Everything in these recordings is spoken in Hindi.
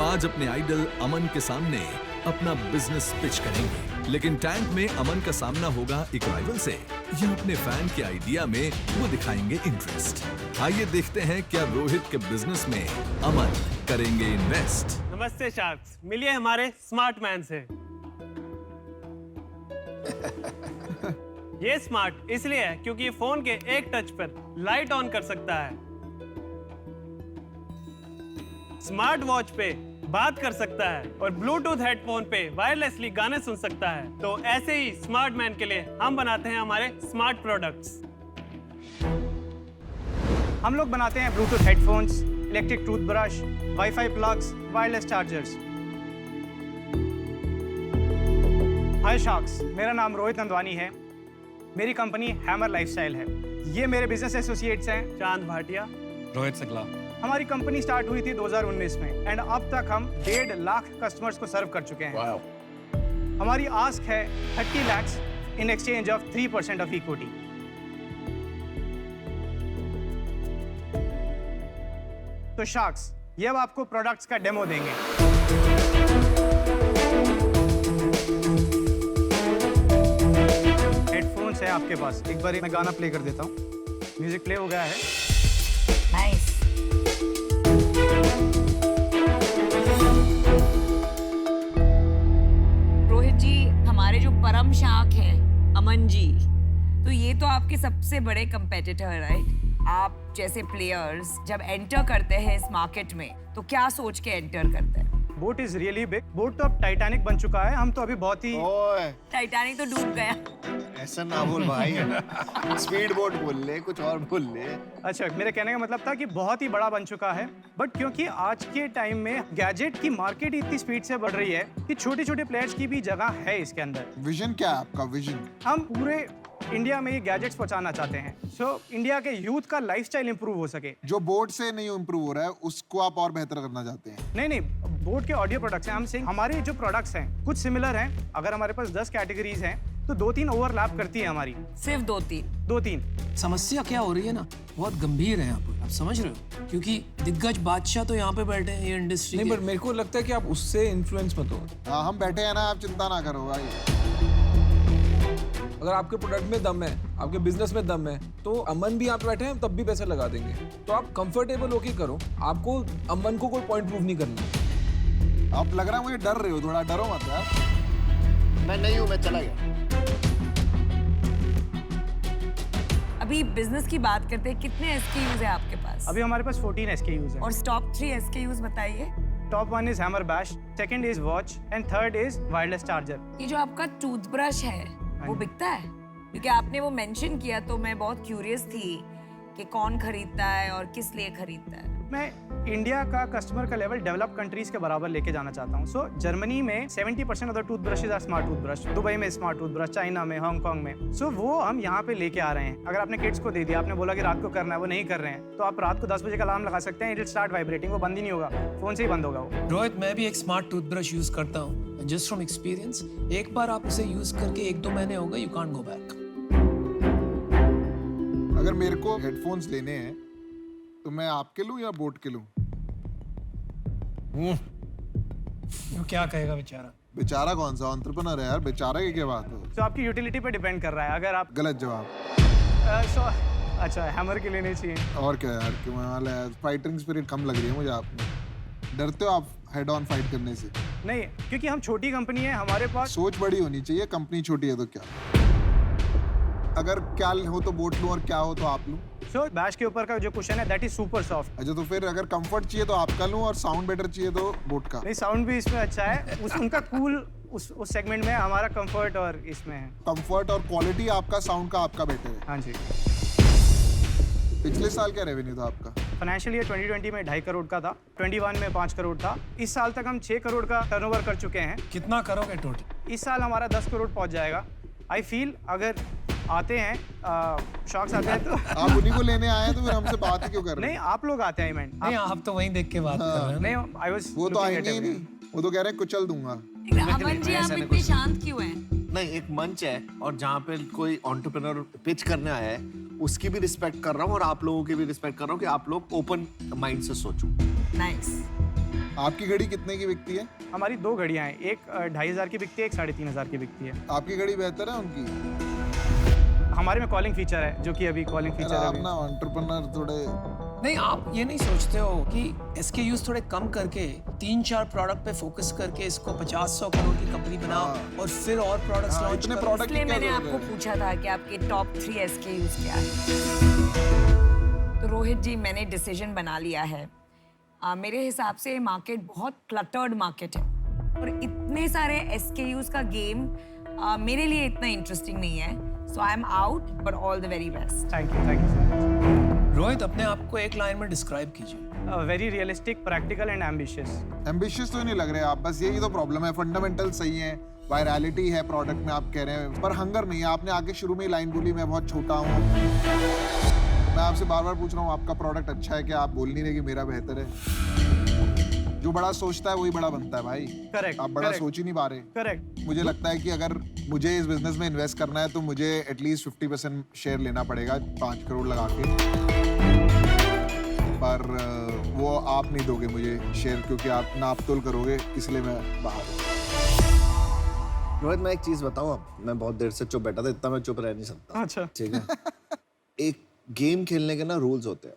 आज अपने आइडल अमन के सामने अपना बिजनेस पिच करेंगे। लेकिन टैंक में अमन का सामना होगा एक राइवल से या अपने फैन के आइडिया में वो दिखाएंगे इंटरेस्ट। आइए देखते हैं क्या रोहित के बिजनेस में अमन करेंगे इन्वेस्ट। नमस्ते शार्क्स, मिलिए हमारे स्मार्ट मैन से। ये स्मार्ट इसलिए है क्योंकि ये फोन के एक टच पर लाइट ऑन कर सकता है, स्मार्ट वॉच पे बात कर सकता है और ब्लूटूथ हेडफोन पे वायरलेसली गाने सुन सकता है। तो ऐसे ही स्मार्ट मैन के लिए हम बनाते हैं हमारे स्मार्ट प्रोडक्ट्स। हम लोग बनाते हैं bluetooth headphones, electric toothbrush, wifi plugs, wireless chargers. Hi sharks, मेरा नाम रोहित नंदवानी है। मेरी कंपनी हैमर लाइफस्टाइल है। ये मेरे बिजनेस एसोसिएट्स हैं चांद भाटिया, रोहित सकला। हमारी कंपनी स्टार्ट हुई थी 2019 में एंड अब तक हम 1.5 लाख कस्टमर्स को सर्व कर चुके हैं। हमारी आस्क है 30 lakhs in exchange of 3% of equity. तो शार्क्स, ये अब आपको प्रोडक्ट्स का डेमो देंगे। हेडफोन्स है आपके पास, एक बार मैं गाना प्ले कर देता हूँ। म्यूजिक प्ले हो गया है। नाइस। रोहित जी, हमारे जो परम शाख हैं अमन जी, तो ये तो आपके सबसे बड़े कंपेटिटर, राइट? आप जैसे प्लेयर्स जब एंटर करते हैं इस मार्केट में तो क्या सोच के एंटर करते हैं? Boat is really big. Boat तो अब टाइटैनिक बन चुका है। हम तो अभी बहुत ही ओए, टाइटैनिक तो डूब गया। ऐसा ना बोल भाई। स्पीड बोट बोल ले, कुछ और बोल ले। अच्छा, मेरे कहने का मतलब था कि बहुत ही बड़ा बन चुका है, बट क्योंकि आज के टाइम में गैजेट की मार्केट इतनी स्पीड से बढ़ रही है कि छोटे छोटे प्लेयर्स की भी जगह है इसके अंदर। विजन क्या है आपका? विजन हम पूरे इंडिया में ये गैजेट्स पहुंचाना चाहते हैं, सो इंडिया के यूथ का लाइफस्टाइल इंप्रूव हो सके। जो बोट से नहीं इंप्रूव हो रहा है उसको आप और बेहतर करना चाहते हैं। नहीं, बोट के ऑडियो प्रोडक्ट्स हैं। हम सिंह हमारे जो प्रोडक्ट्स हैं कुछ सिमिलर हैं। अगर हमारे पास 10 कैटेगरीज हैं तो 2-3 ओवरलैप करती है हमारी। सिर्फ 2-3। समस्या क्या हो रही है ना, बहुत गंभीर है यहाँ पर, आप समझ रहे हो? क्योंकि दिग्गज बादशाह तो यहाँ पे बैठे हैं ये इंडस्ट्री नहीं, पर मेरे को लगता है कि आप उससे इन्फ्लुएंस मत हो। हाँ, हम बैठे हैं ना, आप चिंता ना करो भाई। अगर आपके प्रोडक्ट में दम है, आपके बिजनेस में दम है, तो अमन भी आप बैठे हैं तब भी पैसे लगा देंगे। तो आप कंफर्टेबल होके करो, आपको अमन को कोई पॉइंट प्रूव नहीं करना। आप लग रहा है मुझे डर रहे हो, थोड़ा डरो मत यार। मैं नहीं हूँ, मैं चला गया। अभी बिजनेस की बात करते हैं, कितने SKUs है आपके पास? अभी हमारे पास 14 SKUs हैं। और टॉप 3 SKUs बताइए। Top 1 is hammer bash, second is watch and third is wireless charger. ये जो आपका टूथब्रश है वो बिकता है? क्योंकि आपने वो मेंशन किया तो मैं बहुत क्यूरियस थी कि कौन खरीदता है और किस लिए खरीदता है। मैं इंडिया का कस्टमर का लेवल डेवलप कंट्रीज के बराबर लेके जाना चाहता हूँ। सो जर्मनी में 70% of the toothbrushes are smart toothbrush, Dubai में स्मार्ट टूथब्रश, चाइना में, हांगकांग में। सो वो हम यहाँ पे लेके आ रहे हैं। अगर आपने किड्स को दे दिया, आपने बोला कि रात को करना है, वो नहीं कर रहे हैं, तो आप रात को 10 बजे का अलार्म लगा सकते हैं, इट विल स्टार्ट वाइब्रेटिंग, वो बंद ही नहीं होगा, फोन से ही बंद होगा वो। रोहित, मैं भी एक स्मार्ट टूथब्रश यूज करता हूँ, जस्ट फ्रॉम एक्सपीरियंस। एक बार आप उसे यूज करके 1-2 महीने हो गए, यू कांट गो बैक। अगर मेरे को हेडफोन्स लेने हैं तो मैं आपके लूं या बोट के लूं? वो क्या कहेगा बेचारा? बेचारा कौन सा एंटरप्रेन्योर है यार, बेचारा की क्या बात है? तो आपकी यूटिलिटी पे डिपेंड कर रहा है। अगर आप गलत जवाब। अच्छा, हैमर के लेने चाहिए। और क्या यार, क्यों वाला है? फाइटिंग स्पिरिट कम लग रही है मुझे आप में। डरते हो आप हेड ऑन फाइट करने से? नहीं, क्योंकि हम छोटी कंपनी है, हमारे पास सोच बड़ी होनी चाहिए। कंपनी छोटी है तो क्या? अगर क्या हो तो बोट लूं और क्या हो तो आप लूं? सो बैश के ऊपर का जो कुशन है दैट इज सुपर सॉफ्ट। अच्छा, तो फिर अगर कंफर्ट चाहिए तो आपका लूं और साउंड बेटर चाहिए तो बोट का? नहीं, साउंड भी इसमें अच्छा है। उनका कूल उस सेगमेंट में, हमारा कंफर्ट और इसमें है कंफर्ट और क्वालिटी आपका, साउंड का आपका बेटर है। हाँ जी। पिछले साल क्या रेवेन्यू था आपका? फाइनेंशियल ईयर 2020 में 2.5 करोड़ का था, 21 में 5 करोड़ था। इस साल तक हम 6 करोड़ का टर्नओवर कर चुके हैं। कितना करोगे टोटल? इस साल हमारा 10 करोड़ पहुंच जाएगा। आई फील अगर आते हैं शॉक्स आते हैं तो आप उन्हीं को लेने आए हैं तो फिर हमसे बात ही क्यों कर रहे नहीं, आप लोग आते हैं इवेंट। नहीं, आप तो वहीं देख के बात कर रहे हैं। नहीं, आई वाज वो तो आएंगे ही नहीं, वो तो कह रहे हैं कुचल दूंगा। अमन जी, आप इतने शांत क्यों हैं? नहीं, एक मंच है और जहाँ पे कोई एंटरप्रेन्योर पिच करने आया है उसकी भी रिस्पेक्ट कर रहा हूँ और आप लोगों की भी रिस्पेक्ट कर रहा हूँ कि आप लोग ओपन माइंड से सोचो। नाइस। आपकी घड़ी कितने की बिकती है? हमारी 2 घड़ियाँ हैं, एक 2500 की बिकती है, एक 3500 की बिकती है। आपकी घड़ी बेहतर है उनकी? हमारे में कॉलिंग फीचर है, जो कि अभी कॉलिंग फीचर है आप अभी। ना एंटरप्रेन्योर थोड़े नहीं, आप ये नहीं सोचते हो कि SKUs थोड़े कम करके 3-4 प्रोडक्ट पे फोकस करके इसको 50-100 करोड़ की कंपनी बनाओ और फिर और प्रोडक्ट्स हाँ, लॉन्च इतने करो। प्रोडक्ट इसलिए की क्या मैंने जरूरत आपको है? पूछा था कि आपके टॉप 3 SKUs क्या है। तो रोहित जी, मैंने डिसीजन बना लिया है। मेरे हिसाब से मार्केट बहुत क्लटर्ड मार्केट है और इतने सारे SKUs का गेम मेरे लिए इतना इंटरेस्टिंग नहीं है। So I am out, but all the very best. Thank you so much. Rohit, अपने आप को एक लाइन में डिस्क्राइब कीजिए। Very realistic, practical and ambitious. Ambitious तो नहीं लग रहे आप, बस यही तो प्रॉब्लम है। फंडामेंटल सही है, वायरलिटी है प्रोडक्ट में आप कह रहे हैं, पर हंगर नहीं है। आपने आगे शुरू में ही लाइन बोली मैं बहुत छोटा हूँ। मैं आपसे बार बार पूछ रहा हूँ आपका प्रोडक्ट अच्छा है क्या? आप बोल नहीं रहे कि मेरा बेहतर है। जो बड़ा सोचता है वही बड़ा बनता है भाई। करेक्ट। आप बड़ा सोच ही नहीं पा रहे। करेक्ट। मुझे लगता है कि अगर मुझे इस बिजनेस में इन्वेस्ट करना है तो मुझे एटलीस्ट 50% शेयर लेना पड़ेगा 5 करोड़ लगा के। पर वो आप नहीं दोगे मुझे शेयर, क्योंकि आप नाप तोल करोगे, इसलिए मैं बाहर हूँ। रोहित, मैं एक चीज बताऊं, अब मैं बहुत देर से चुप बैठा था, इतना मैं चुप रह नहीं सकता। अच्छा। ठीक है। एक गेम खेलने के ना रूल्स होते हैं,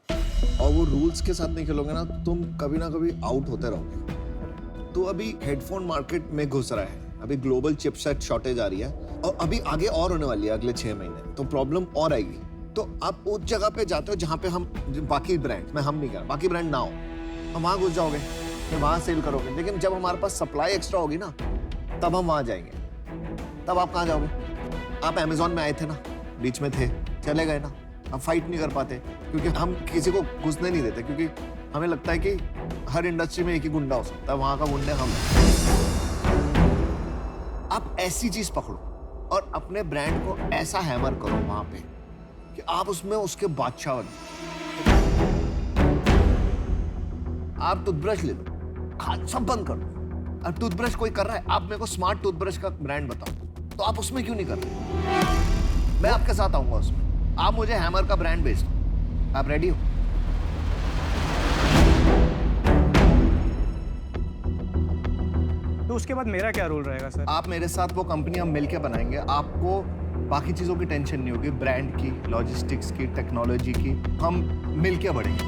और वो रूल्स के साथ नहीं खेलोगे ना तो तुम कभी ना कभी आउट होते रहोगे। तो अभी हेडफोन मार्केट में घुस रहा है, अभी ग्लोबल चिपसेट शॉर्टेज आ रही है, और अभी आगे और होने वाली है अगले 6 महीने, तो प्रॉब्लम और आएगी। तो आप उस जगह पे जाते हो जहाँ पे हम बाकी ब्रांड, मैं हम नहीं कर, बाकी ब्रांड ना हो, हम वहाँ घुस जाओगे, फिर वहाँ सेल करोगे। लेकिन जब हमारे पास सप्लाई एक्स्ट्रा होगी ना, तब हम वहाँ जाएंगे। तब आप कहाँ जाओगे? आप अमेजोन में आए थे ना, बीच में थे, चले गए ना। हम फाइट नहीं कर पाते क्योंकि हम किसी को घुसने नहीं देते, क्योंकि हमें लगता है कि हर इंडस्ट्री में एक ही गुंडा हो सकता है, वहां का गुंडे हम हैं। आप ऐसी चीज पकड़ो और अपने ब्रांड को ऐसा हैमर करो वहां पे कि आप उसमें उसके बादशाह बनो। आप टूथब्रश ले लो, सब बंद कर दो। अब टूथब्रश कोई कर रहा है, आप मेरे को स्मार्ट टूथब्रश का ब्रांड बताओ, तो आप उसमें क्यों नहीं कर रहे? मैं आपके साथ आऊंगा उसमें। आप मुझे हैमर का ब्रांड बेच दो। आप रेडी हो? तो उसके बाद मेरा क्या रोल रहेगा सर? आप मेरे साथ वो कंपनी हम मिलके बनाएंगे। आपको बाकी चीजों की टेंशन नहीं होगी, ब्रांड की, लॉजिस्टिक्स की, टेक्नोलॉजी की, हम मिलके बढ़ेंगे।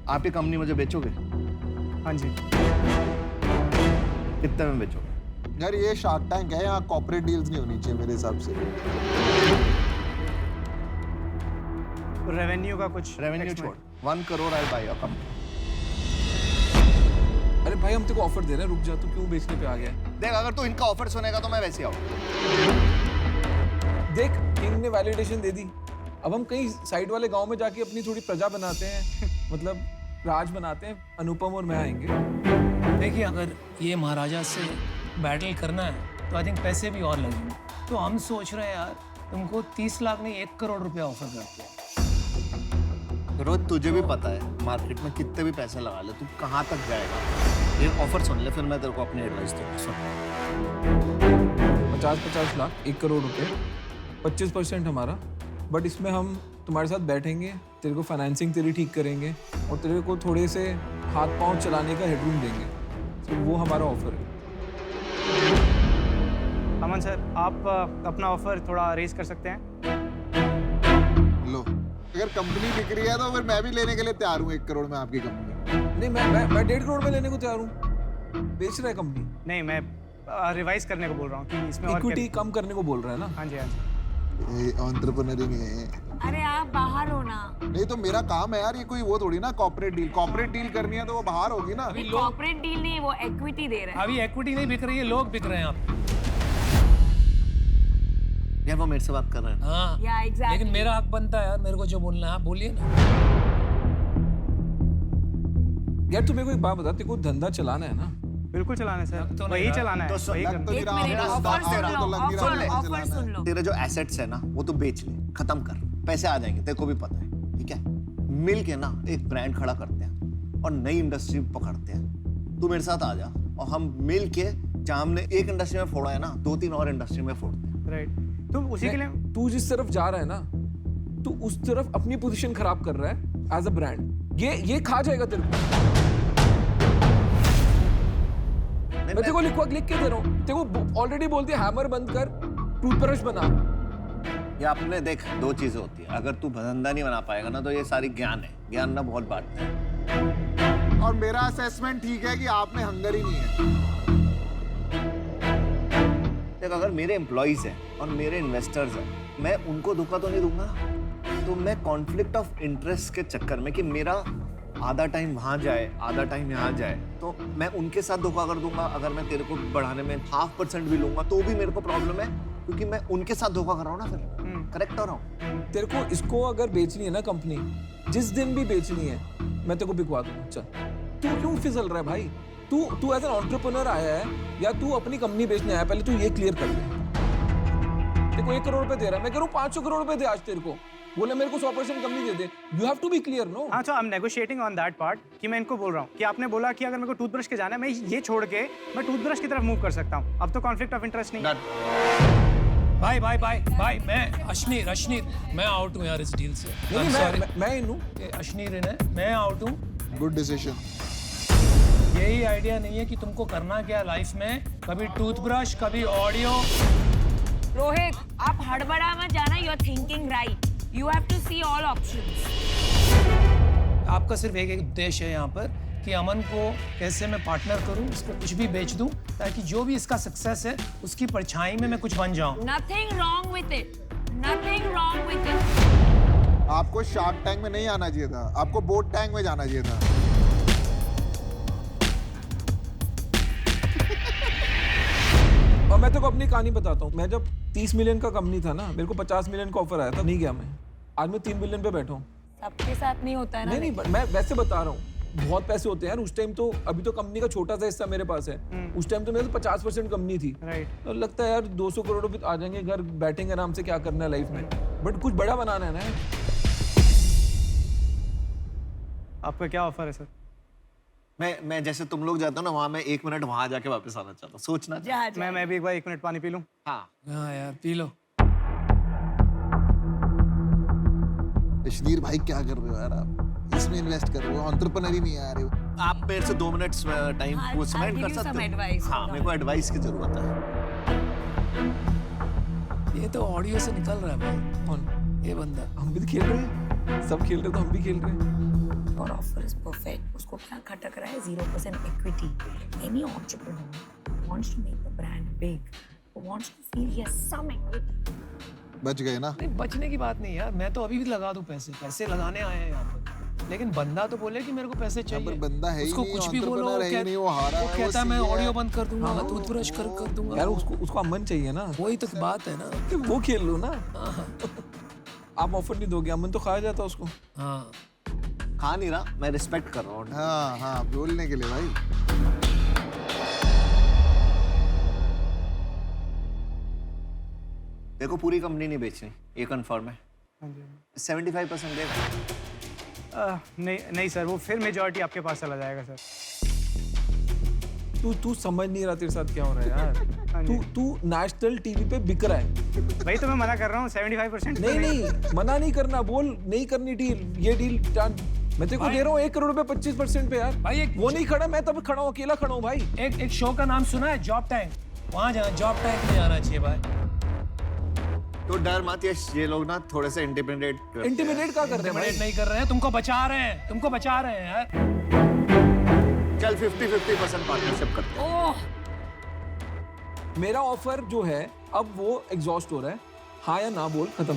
आप ये कंपनी मुझे बेचोगे? हाँ जी। कितने में बेचोगे? यार ये शार्क टैंक है, यहाँ कॉर्पोरेट डील्स नहीं होनी चाहिए मेरे हिसाब से। तो रेवेन्यू का कुछ रेवेन्यू छोड़, 1 करोड़ आई बाय योर कंपनी। अरे भाई, हम तेरे को ऑफर दे रहे हैं, रुक जा, तू क्यों बेचने पे आ गया? देख, अगर तू इनका ऑफर सुनेगा तो मैं वैसे आऊँ। देख, किंग ने वैलिडेशन दे दी। अब हम कहीं साइड वाले गांव में जाके अपनी थोड़ी प्रजा बनाते हैं, मतलब राज बनाते हैं। अनुपम और मैं आएंगे। देखिए, अगर ये महाराजा से बैटल करना है तो आई थिंक पैसे भी और लगेंगे। तो हम सोच रहे हैं यार, तुमको 30 लाख नहीं 1 करोड़ रुपया ऑफर करते हैं। रोज तुझे भी पता है मार्केट में कितने भी पैसे लगा ले, तू कहाँ तक जाएगा। ये ऑफर सुन ले, फिर मैं तेरे को अपनी एडवाइस दूंगा। सुन, 50 लाख, 1 करोड़ रुपए, 25% हमारा। बट इसमें हम तुम्हारे साथ बैठेंगे, तेरे को फाइनेंसिंग तेरी ठीक करेंगे और तेरे को थोड़े से हाथ पांव चलाने का हेडरूम देंगे। तो वो हमारा ऑफर है। अमन सर, आप अपना ऑफर थोड़ा रेज कर सकते हैं? लो, अगर कंपनी बिक रही है तो फिर मैं भी लेने के लिए तैयार हूँ 1 करोड़ में आपकी कंपनी। नहीं, मैं 1.5 करोड़ में लेने को तैयार हूँ। बेच रहा है कंपनी। नहीं, मैं रिवाइज करने को बोल रहा हूँ कि इसमें और इक्विटी कम करने को बोल रहा है ना। हाँ जी, हाँ जी। ये एंटरप्रेन्योर ही है। अरे आप बाहर हो ना। नहीं तो मेरा काम है यार, ये कोई वो थोड़ी ना कॉर्पोरेट डील करनी है तो वो बाहर होगी ना। कॉर्पोरेट डील नहीं, वो इक्विटी दे रहा है। अभी इक्विटी नहीं बिक रही है, लोग बिक रहे हैं आप। यार वो मेरे से बात कर रहे हैं। हाँ, या एग्जैक्टली। लेकिन मेरा हक बनता है यार, मेरे को जो बोलना है आप बोलिए ना। यार तू मेरे को एक बात बता, तेरे को धंधा चलाना है ना? बिल्कुल चलाना है सर, तो नहीं वही रहा। चलाना है, तो वही लग करना तो है। नहीं एक रहा, मिनट, मेरा ऑफर दांत सुन तेरा लो, तो लग नहीं रहा, ऑफर मुझे ऑफर चलाना सुन है। लो। तेरे जो एसेट्स है ना, वो तो बेच ले, खत्म कर, पैसे आ जाएंगे, तेरे को भी पता है। ठीक है, मिल के ना एक ब्रांड खड़ा करते हैं और नई इंडस्ट्री पकड़ते हैं। तू मेरे साथ आ जा और हम मिल के, जहाँ हमने एक इंडस्ट्री में फोड़ा है ना, 2-3 और इंडस्ट्री में फोड़ते हैं। राइट, तो उसी के लिए तू जिस तरफ जा रहा है ना, तू उस तरफ अपनी पोजीशन खराब कर रहा है एज अ ब्रांड। ये खा जाएगा तेरे को। नहीं, मैं तेरे को लिख के दे रहा हूँ, तेरे को ऑलरेडी बोलती है हैमर बंद कर, टूथब्रश बना। ये आपने देख, दो चीजें होती है, अगर तू धंधा नहीं बना पाएगा ना तो ये सारी ज्ञान है, ज्ञान ना बहुत बांटते हैं। और मेरा असेसमेंट ठीक है कि आप में हंगर ही नहीं है। देख, अगर मेरे एम्प्लॉइज हैं और मेरे इन्वेस्टर्स हैं, मैं उनको धोखा तो नहीं दूंगा। तो मैं कॉन्फ्लिक्ट ऑफ इंटरेस्ट के चक्कर में कि मेरा आधा टाइम वहां जाए, आधा टाइम यहाँ जाए, तो मैं उनके साथ धोखा कर दूंगा। अगर मैं तेरे को बढ़ाने में 0.5% भी लूंगा तो भी मेरे को प्रॉब्लम है, क्योंकि मैं उनके साथ धोखा कर रहा हूँ ना। फिर करेक्ट हो रहा हूँ। तेरे को इसको अगर बेचनी है ना कंपनी, जिस दिन भी बेचनी है मैं तेरे को बिकवा दूंगा। चल, तू क्यों फिसल रहा है भाई? तू एज एन एंटरप्रेन्योर आया है या तू अपनी कंपनी बेचने आया? पहले तू ये क्लियर कर ले। तेरे को 1 करोड़ रुपए दे रहा है, मैं कह रहा हूँ 500 करोड़ रुपए दे आज तेरे को। बोले मेरे को 100% कंपनी दे दे। You have to be clear, no? हाँ, तो I am negotiating on that part कि मैं इनको बोल रहा हूँ कि आपने बोला कि अगर मेरे को टूथब्रश के जाना है, मैं ये छोड़ के मैं टूथब्रश की तरफ मूव कर सकता हूँ। अब तो कॉन्फ्लिक्ट ऑफ इंटरेस्ट नहीं है। भाई मैं अश्नीर मैं आउट हूँ यार इस डील से। नहीं, मैं इन हूँ। अश्नीर है, मैं आउट हूँ। Good decision. यही आइडिया नहीं है कि तुमको करना क्या लाइफ में, कभी टूथब्रश, कभी ऑडियो। रोहित, आप हड़बड़ा मत जाना, you are thinking right, you have to see all options. आपका सिर्फ एक उद्देश्य है यहाँ पर कि अमन को कैसे मैं पार्टनर करूं, इसको कुछ भी बेच दूं, ताकि जो भी इसका सक्सेस है उसकी परछाई में मैं कुछ बन जाऊं। Nothing wrong with it. Nothing wrong with it. आपको शार्क टैंक में नहीं आना चाहिए था, आपको बोट टैंक में जाना चाहिए था। और मैं तेरे को अपनी कहानी बताता हूँ। मैं जब 30 मिलियन का कंपनी था ना, मेरे को 50 मिलियन का ऑफर आया था, नहीं गया मैं। आज मैं 3 बिलियन पे बैठा हूँ। सबके साथ नहीं होता है ना। नहीं, मैं वैसे बता रहा हूँ, बहुत पैसे होते हैं यार। उस टाइम तो, अभी तो कंपनी का छोटा सा हिस्सा मेरे पास है। उस टाइम तो मेरे तो 50% कंपनी थी। तो लगता है यार 200 करोड़ रुपए आ जाएंगे, घर बैठेंगे आराम से, क्या करना है लाइफ में। बट कुछ बड़ा बनाना है ना। आपका क्या ऑफर है सर? मैं जैसे तुम लोग जाते हो ना, वहां मैं 1 मिनट वहां जाके वापस आना चाहता हूँ। सोचना चाहिए। मैं भी एक बार 1 मिनट पानी पी लूं। हाँ यार पी लो। अश्नीर भाई, क्या कर रहे हो यार आप? इसमें इन्वेस्ट कर रहे हो, एंटरप्रेन्योर ही नहीं आ रहे हो। आप मेरे से 2 मिनट टाइम वो स्पेंड कर सकते हो। हाँ, मेरे को एडवाइस की जरूरत है। ये तो ऑडियो से निकल रहा है भाई। कौन? ये बंदा। हम भी तो खेल रहे हैं, सब खेल रहे तो हम भी खेल रहे हैं। और ऑफर इज परफेक्ट। उसको क्या खटक रहा है? 0% equity. Any entrepreneur wants to make the brand big, wants to feel he has some equity. बच गए ना? नहीं, बचने की बात नहीं यार, मैं तो अभी भी लगा दूं पैसे लगाने आए हैं यहाँ पर। लेकिन बंदा तो बोले कि मेरे को पैसे चाहिए। पर बंदा है ही उसको नहीं, कुछ भी बोलो, entrepreneur है ही नहीं, वो हारा है, वो वो कहता है मैं सीए है। ऑडियो बंद कर दूंगा, टूथब्रश कर दूंगा। यार उसको अमन चाहिए ना, वही तो बात है ना। तो वो खेल लो ना। आप ऑफर नहीं दोगे, अमन तो खाया जाता उसको। हाँ, खा नहीं रहा, मैं रिस्पेक्ट कर रहा हूँ। हाँ हाँ, बोलने के लिए भाई। देखो, पूरी कंपनी नहीं बेचनी, ये कंफर्म है। 75% दे। नहीं सर, वो फिर मेजॉरिटी आपके पास चला जाएगा सर। तू समझ नहीं रहा तेरे साथ क्या हो रहा है यार। तू नेशनल टीवी पे बिक रहा है। भाई तो मैं मना कर रहा हूँ 75%। नहीं, मना नहीं करना, बोल नहीं करनी डील। ये डील मैं तेरे को दे रहा हूँ 1 करोड़ रुपए 25% पे यार। भाई वो नहीं खड़ा, मैं तब खड़ा हूँ, अकेला खड़ा हूँ भाई। एक शो का नाम सुना है, जॉब टैंक। वहाँ जाना, जॉब टैंक में जाना चाहिए भाई। तो डर मत, ये लोग ना थोड़े से इंटिमिडेट क्या कर रहे हैं भाई? नहीं कर रहे हैं, तुमको बचा रहे हैं यार। चल 50-50% पार्टनरशिप करते हैं। मेरा ऑफर जो है अब वो एग्जॉस्ट हो रहा है। हाँ या ना बोल, खत्म।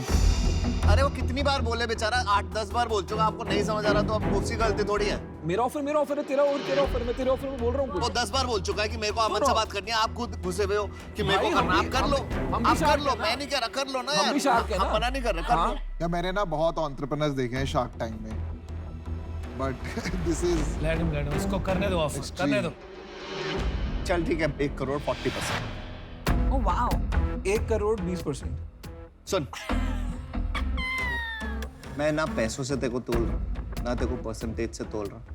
अरे वो कितनी बार बोले बेचारा, 8-10 बार बोल चुका। आपको नहीं समझ आ रहा तो अब उसकी गलती थोड़ी है। मेरा ऑफर है, तेरा ऑफर। मैं तेरे ऑफर में बोल रहा हूँ। वो 10 बार बोल चुका है कि मेरे को अमन से बात करनी है। आप खुद घुसे हुए हो कि मेरे को करना, आप कर लो। आप कर लो, मैं नहीं कह रहा, कर लो ना यार। हम मना नहीं कर रहे, कर लो। या मैंने ना बहुत एंटरप्रेन्योर्स देखे हैं शार्क टैंक में, but this is let him, उसको करने दो, ऑफर करने दो। चल ठीक है, 1 करोड़ 40%। Oh wow, 1 crore 20%। सुन, मैं ना पैसों से तेरे को तोल रहा हूँ, ना तेरे को परसेंटेज से तोल रहा हूँ।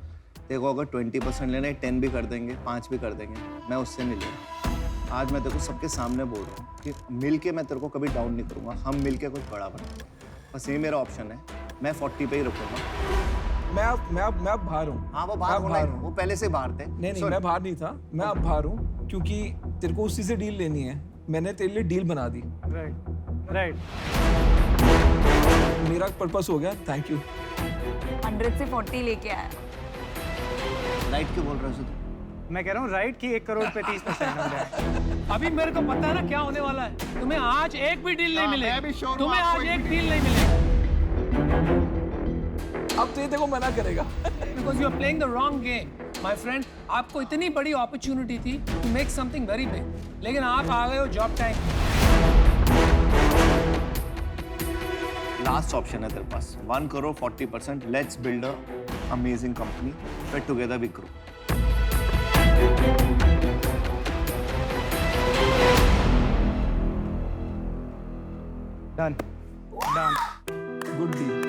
तेरे को अगर 20% लेना है, 10 भी कर देंगे, 5 भी कर देंगे, मैं उससे नहीं ले रहा। आज मैं तेरे को सबके सामने बोल रहा हूँ कि मिलके मैं तेरे को कभी डाउन नहीं करूँगा। हम मिलके कुछ बड़ा बनाएंगे। बस ये मेरा ऑप्शन है। मैं 40 पे ही रुकूंगा। मैं अब बाहर हूँ। हाँ, वो बाहर होना है। वो पहले से बाहर थे। नहीं, मैं बाहर नहीं था, मैं अब बाहर हूँ। क्योंकि तेरे को उसी से डील लेनी है, मैंने तेरे लिए डील बना दी। Right right. मेरा पर्पस हो गया, थैंक यू। 100 से 40 लेके आया। राइट क्यों बोल रहे हो तू? मैं कह रहा हूँ राइट की 1 करोड़ पे 30% हो जाए। अभी मेरे को पता है ना क्या होने वाला है। तुम्हें आज एक भी डील नहीं हाँ, मिलेगी। मैं भी sure हूँ तुम्हें आपको आज एक एक भी डील नहीं मिलेगी अब तो ये देखो मना करेगा। Because you are playing the wrong game my friend. आपको इतनी बड़ी अपॉर्चुनिटी थी to make something very big, लेकिन आप आ गए हो जॉब टैंक। लास्ट ऑप्शन है तेरे पास, 1 crore 40%। Let's build a amazing company, फिर together we grow. Done done. Good deal.